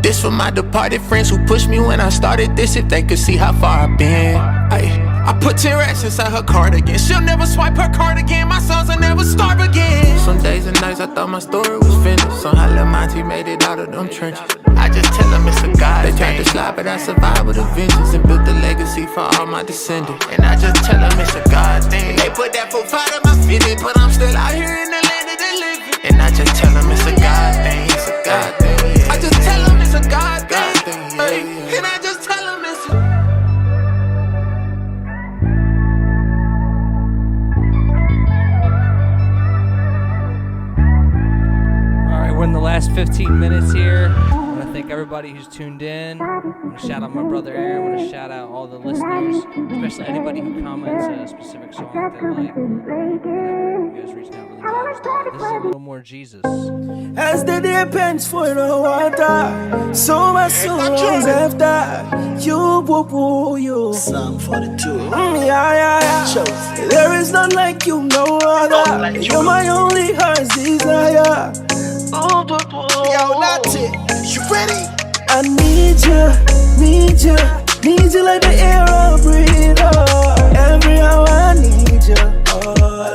This for my departed friends who pushed me when I started this. If they could see how far I've been, I put 10 racks inside her cardigan. She'll never swipe her card again. My sons will never starve again. Some days and nights I thought my story was finished. Somehow Lil Monty made it out of them trenches. I just tell them it's a God. They tried to slide, but I survived with a vengeance and built a legacy for all my descendants. And I just tell them it's a God thing. They put that profile in my fitting, but I'm still out here in the land of the living. And I just tell them it's a God thing. It's a God thing. I just tell them it's a God thing. And I just tell them it's a We're in the last 15 minutes here. I want to thank everybody who's tuned in. I want to shout out my brother Aaron. I want to shout out all the listeners, especially anybody who comments a specific song that they like. You guys reaching out really matters. This is a little more Jesus. As the day pants for the water, so my souls after you, boo, you. Psalm 42. Yeah. There is none like you, no other. You're my only heart's desire. Yo, Natty, you ready? I need you like the air I breathe. Every hour I need you.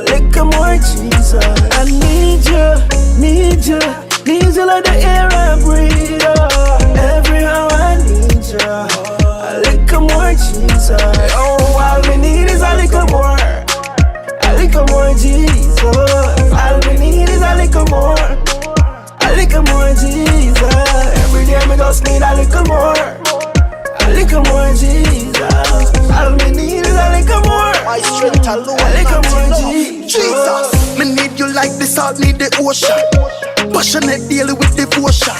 Little more Jesus. I need you like the air I breathe. Every hour I need you. A little more Jesus. Oh, all we need is a little more. A little more Jesus. All we need is a little more. A little more Jesus. Every day me just need a little more. A little more Jesus. All me need is a little more. My strength alone, a little more Jesus. Me need you like the salt need the ocean. Passionate daily with devotion.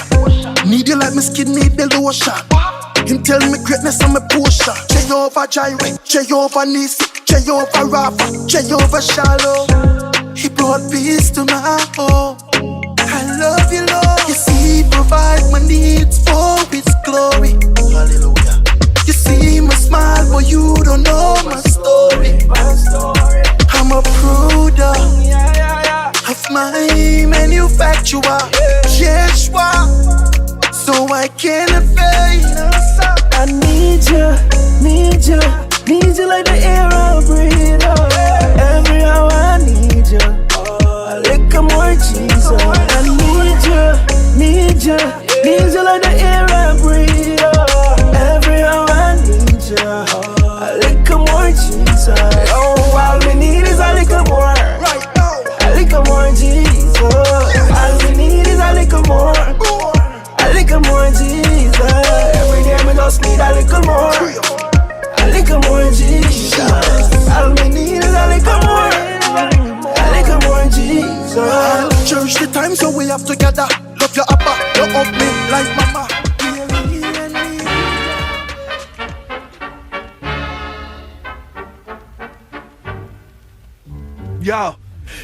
Need you like my skin need the lotion. Him tell me greatness on my portion. Jehovah Jireh, Jehovah Nisi, Jehovah Rapha, Jehovah Shalom. He brought peace to my home. I love you, Lord. You see, he provide my needs for His glory. Hallelujah. You see my smile, but you don't know my story. I'm a product of my manufacturer, Yeshua. So I can't fade. I need you like the air I breathe. Every hour I need you. A little more Jesus. I need you like the air I breathe. Every hour I need you. A little more Jesus. Oh, all we need is a little more. A little more Jesus. All we need is a little more. A little more Jesus. Every day we just need a little more. A little more Jesus. All we need is a little more. A little more Jesus. Cherish the time so we have together. Love your Abba, you hug me like mama. Yo,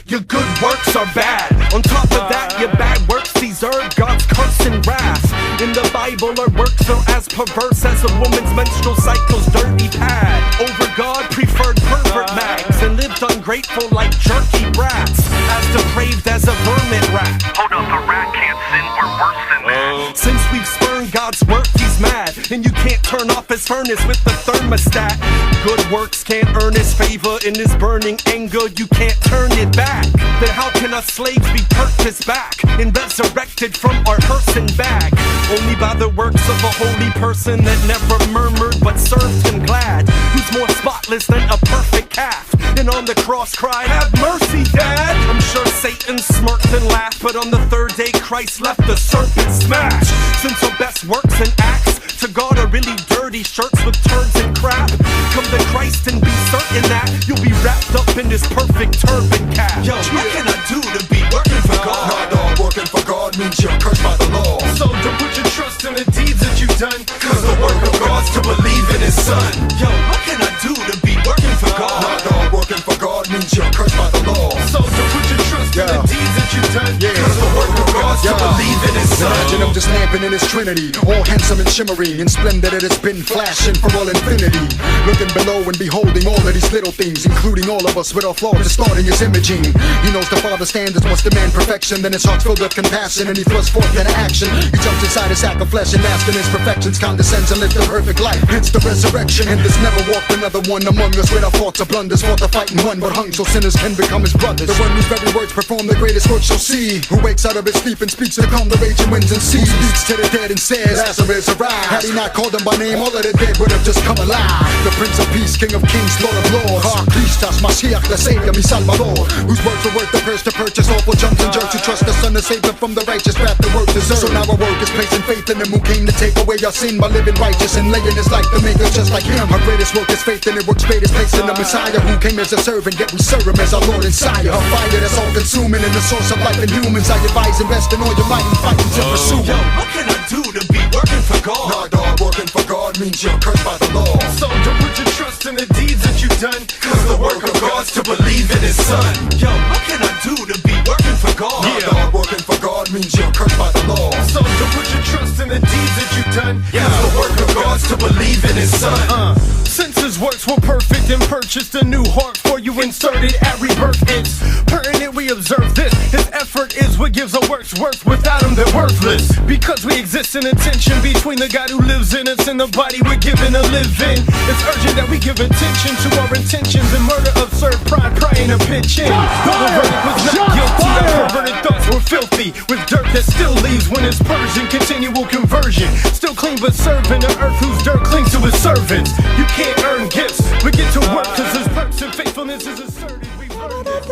your good works are bad. On top of that, your bad works deserve God's curse and wrath. In the Bible, our works are as perverse as a woman's menstrual cycle's dirty pad. Over God preferred pervert mags and lived ungrateful like jerky brats. As depraved as a vermin rat. Hold up, a rat can't sin, we're worse than that. Since we've spurned God's work, He's mad. And you can't turn off His furnace with the thermostat. Good works can't earn His favor. In His burning anger, you can't turn it back. Then how can us slaves be purchased back and resurrected from our hearse and bag? Only by the works of a holy person that never murmured but served Him glad. Who's more spotless than a perfect calf, and on the cross cried, "Have mercy, Dad." I'm sure Satan smirked and laughed, but on the third day Christ left the serpent smashed. Since our best works and acts to God are really dirty shirts with turds and crap, come to Christ and be certain that you'll be wrapped up in His perfect turban cap. Yo, what can I do to be working for God? Not all working for God means you're cursed by the law. So don't put your trust in the deeds that you've done, cause the work of God's to believe in His Son. Yo, what can I do to be working for God? Not all working for God means you're cursed by the law. So don't put your trust in the deeds that you've done, cause the work of God's to believe in His Son. Imagine Him just lamping in His Trinity, all handsome and shimmering and splendid. It has been flashing for all infinity. Looking below and beholding all of these little things, including all of us with our flaws, distorting His imaging. He knows the Father's standards must demand perfection. Then His heart's filled with compassion and He thrusts forth into action. He jumps inside His sack of flesh and asking His perfections, condescends and lives the perfect life. Hence the resurrection. And there's never walked another one among us with our thoughts of blunders. Fought the fight and won, but hung so sinners can become His brothers. The one whose very words perform the greatest works you'll see. Who wakes out of his sleep and speaks to calm the raging winds and seas. Who speaks to the dead and says, Lazarus arise. Had He not called them by name, all of the dead would have just come alive. The Prince of Peace, King of Kings, Lord of Lords, Christos, Mashiach, the Savior, mi Salvador. Whose words were worth the purse to purchase awful jumps and jerks. Who trust the Son to save them from the righteous path the work deserves. So now our work is placing faith in Him who came to take away our sin by living righteous and laying His life to make us just like Him. Our greatest work is faith and it works greatest place in the Messiah who came as a servant, yet we serve Him as our Lord and Sire. A fire that's all consuming and the source of life in humans. I advise invest in all your might and fighting to pursue. Yo, what can I do to be for God. Nah, dog, working for God means you're cursed by the law. So don't put your trust in the deeds that you've done, cause the work of God's to believe in His Son. Yo, what can I do to be working for God? Nah, dog, working for God means you're cursed by the law. So don't put your trust in the deeds that you've done, cause the work of God's to believe in His Son. Since His works were perfect and purchased a new heart for you inserted at rebirth, it's pertinent we observe this. His effort is what gives our works worth. Without Him they're worthless, because we exist in a tension between the God who lives in us and the body we're given to live in. It's urgent that we give attention to our intentions and murder absurd pride, prying a pitch in. Though the verdict was not guilty, our perverted thoughts were filthy, with dirt that still leaves when it's purged in continual conversion. Still clean but serving the earth whose dirt clings to His servants. You can't earn gifts, but get to work, cause His perks and faithfulness is asserted. We've earned it.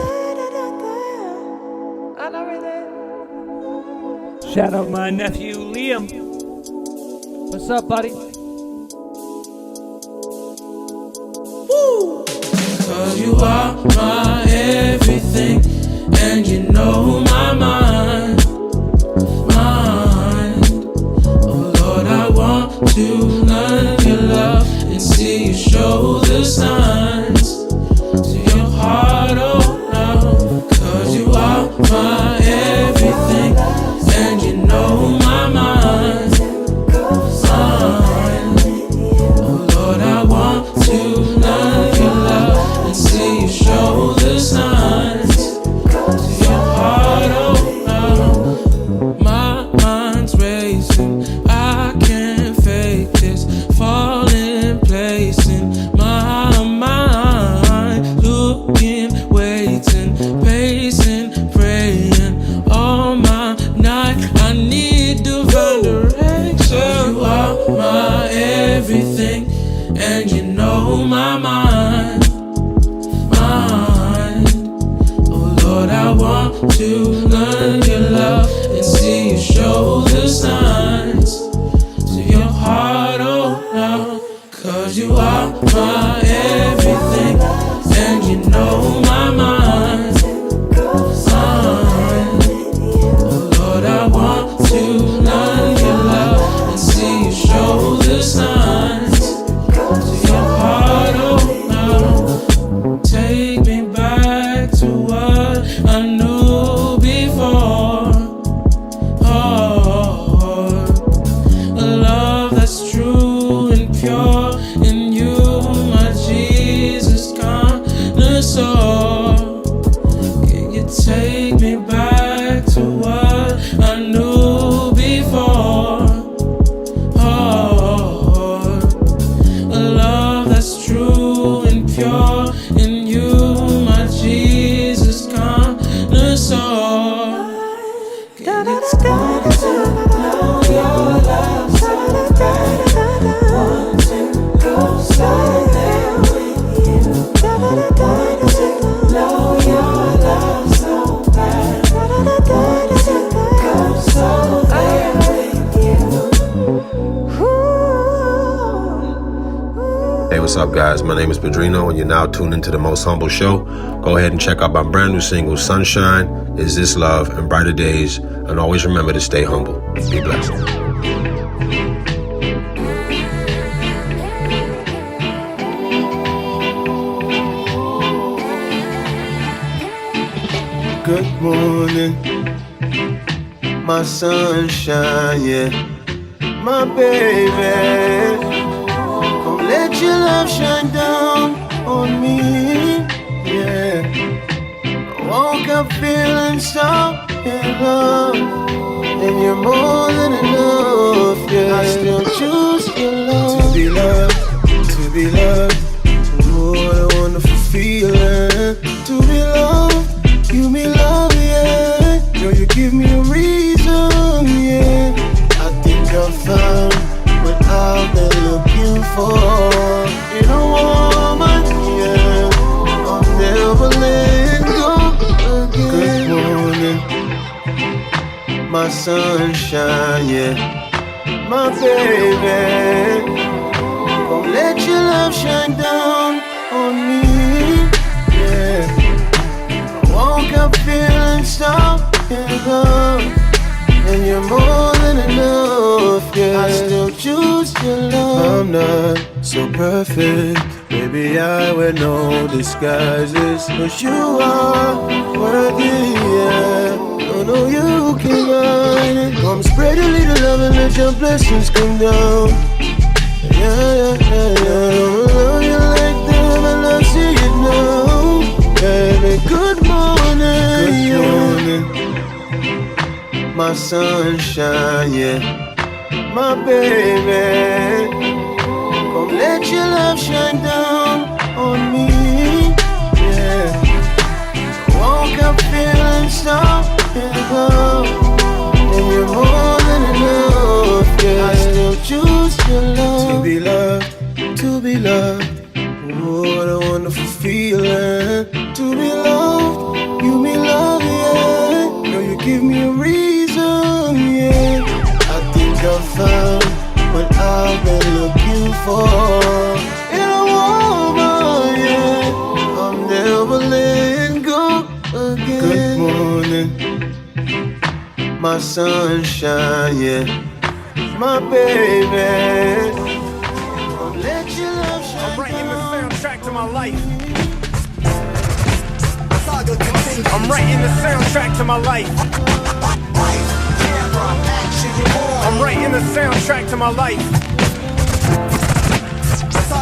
Shout out my nephew Liam. What's up, buddy? Woo! Cause you are my everything, and you know my mind. Oh Lord, I want to learn your love and see you show the signs to your heart, oh no. Cause you are my everything, and you know my mind. Oh Lord, I want to learn your love and see you show the signs to your heart, oh no. My mind's racing, I can't fake this, fall in place in my mind, looking, waiting, pacing, praying all my night. I need divine direction. You are my everything, and you know my mind. Oh Lord, I want to learn your love and see you show the signs to your heart, oh no. Cause you are my everything, and you know my mind. Oh Lord, I want to learn your love and see you show the signs to your heart, oh no. Take me back to what I knew before. Oh, a love that's true and pure in you, my Jesus connoisseur. Can you take me back to what I knew before? Oh, a love that's true and pure in you, my Jesus connoisseur. Can you take me know your love so bad? Want to go somewhere with you. Want to know your love so bad. Want to go somewhere with you. Hey, what's up, guys? My name is Pedrino, and you're now tuned into the Most Humble Show. Go ahead and check out my brand new singles, Sunshine, Is This Love, and Brighter Days. And always remember to stay humble. Be blessed. Good morning, my sunshine, yeah, my baby. Come let your love shine down on me, yeah. I woke up feeling so in love, and you're more than enough, yeah. I still choose your love. To be loved, to be loved. Oh, what a wonderful feeling. To be loved, give me love, yeah. Girl, you give me a reason, yeah. I think I found what I've been looking for in a woman, yeah. I'll never let go again. Good morning, my sunshine, yeah. My baby, come let your love shine down on me, yeah. Woke up feeling so in love, and you're more than enough, yeah. I still your love. I'm not so perfect, baby, I wear no disguises. But you are what I did, yeah. No, you can hide it. Come spread a little love and let your blessings come down. Yeah. I'ma love you like that and I see it now. Baby, good morning. My sunshine, yeah. My baby, come let your love shine down on me, yeah. Woke up feeling so in love, and you're more than enough, yeah. I still choose your love, to be loved. Oh, what a wonderful feeling, to be loved, you mean love, yeah. Girl, you give me a reason, yeah. I think I found what I've been looking for in a woman, yeah. I'm never letting go again. Good morning, my sunshine, yeah. My baby, let your love shine. I'm writing the soundtrack to my life. I'm writing the soundtrack to my life. I'm writing the soundtrack to my life.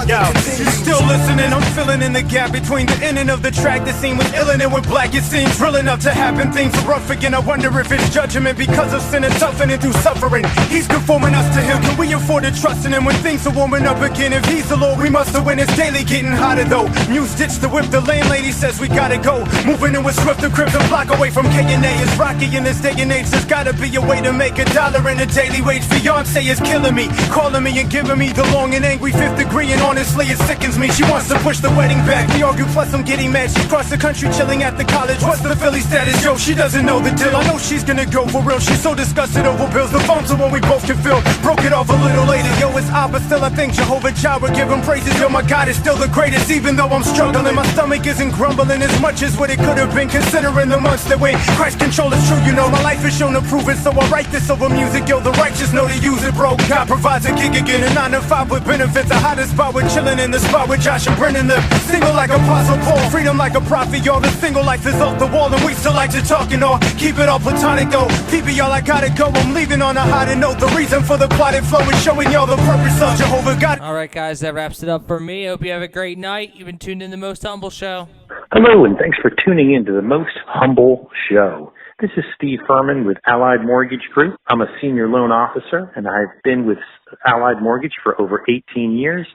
Yo, you still listening? I'm filling in the gap between the ending of the track. The scene was illin' and with black. It seems real enough to happen. Things are rough again. I wonder if it's judgment because of sin and toughening through suffering. He's conforming us to him. Can we afford to trust in him when things are warming up again? If he's the Lord, we must have win. It's daily getting hotter though. New stitch the whip. The lane lady says we gotta go. Moving in with swift. The cribs a block away from K&A. It's rocky in this day and age. There's gotta be a way to make $1 in a daily wage. Fiance is killing me, calling me and giving me the long and angry fifth degree. And honestly, it sickens me. She wants to push the wedding back. We argue, plus I'm getting mad. She crossed the country, chilling at the college. What's the Philly status? Yo, she doesn't know the deal. I know she's gonna go for real. She's so disgusted over bills. The phone's the one we both can feel. Broke it off a little later. Yo, it's odd, but still I think Jehovah Jireh, give him praises. Yo, my God is still the greatest. Even though I'm struggling, my stomach isn't grumbling as much as what it could have been, considering the months that wait. Christ control is true, you know. My life is shown to prove it, so I write this over music. Yo, the righteous know to use it, bro. God provides a gig again, a 9 to 5 with benefits. The hottest spot with chilling in the spot with Josh and Brennan live. Single like Apostle Paul, freedom like a prophet, y'all. The single life is off the wall and we still like to talk and all. Keep it all platonic though. PP, y'all, I gotta go. I'm leaving on a higher note. The reason for the plotted flow is showing y'all the purpose of Jehovah God. Alright guys, that wraps it up for me. Hope you have a great night. You've been tuned in to the Most Humble Show. Hello, and thanks for tuning in to the Most Humble Show. This is Steve Furman with Allied Mortgage Group. I'm a senior loan officer, and I've been with Allied Mortgage for over 18 years.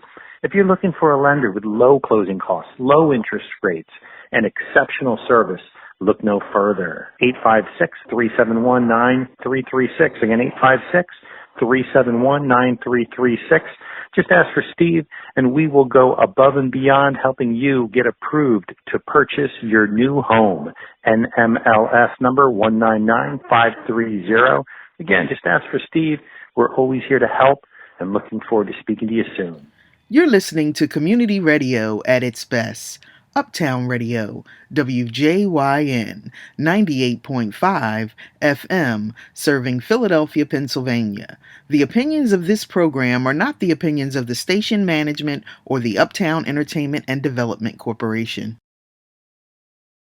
If you're looking for a lender with low closing costs, low interest rates, and exceptional service, look no further. 856-371-9336. Again, 856-371-9336. Just ask for Steve, and we will go above and beyond helping you get approved to purchase your new home. NMLS number 199530. Again, just ask for Steve. We're always here to help and looking forward to speaking to you soon. You're listening to community radio at its best. Uptown Radio, WJYN, 98.5 FM, serving Philadelphia, Pennsylvania. The opinions of this program are not the opinions of the station management or the Uptown Entertainment and Development Corporation.